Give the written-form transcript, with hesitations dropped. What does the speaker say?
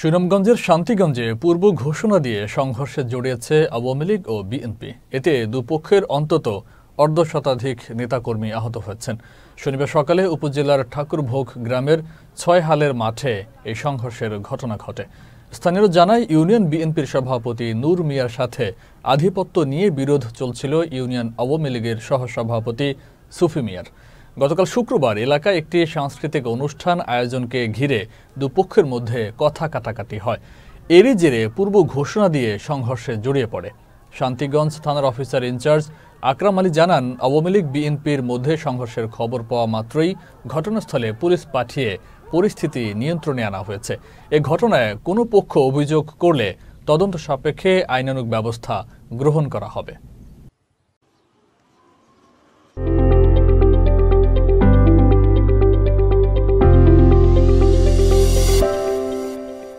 সুনামগঞ্জের শান্তিগঞ্জে পূর্ব ঘোষণা দিয়ে সংঘর্ষে জড়িয়েছে আওয়ামী লীগ ও বিএনপি। এতে দুপক্ষের অন্তত অর্ধশতাধিক নেতাকর্মী আহত হয়েছেন। শনিবার সকালে উপজেলার ঠাকুরভোগ গ্রামের ৬ হালের মাঠে এই সংঘর্ষের ঘটনা ঘটে। স্থানীয়রা জানায়, ইউনিয়ন বিএনপির সভাপতি নূর মিয়ার সাথে আধিপত্য নিয়ে বিরোধ চলছিল ইউনিয়ন আওয়ামী লীগের সহসভাপতি সুফি মিয়ার। গতকাল শুক্রবার এলাকায় একটি সাংস্কৃতিক অনুষ্ঠান আয়োজনকে ঘিরে দুপক্ষের মধ্যে কথা কাটাকাটি হয়। এরই জেরে পূর্ব ঘোষণা দিয়ে সংঘর্ষে জড়িয়ে পড়ে। শান্তিগঞ্জ থানার অফিসার ইনচার্জ আকরাম আলী জানান, আওয়ামী লীগ বিএনপির মধ্যে সংঘর্ষের খবর পাওয়া মাত্রই ঘটনাস্থলে পুলিশ পাঠিয়ে পরিস্থিতি নিয়ন্ত্রণে আনা হয়েছে। এ ঘটনায় কোনো পক্ষ অভিযোগ করলে তদন্ত সাপেক্ষে আইনানুগ ব্যবস্থা গ্রহণ করা হবে।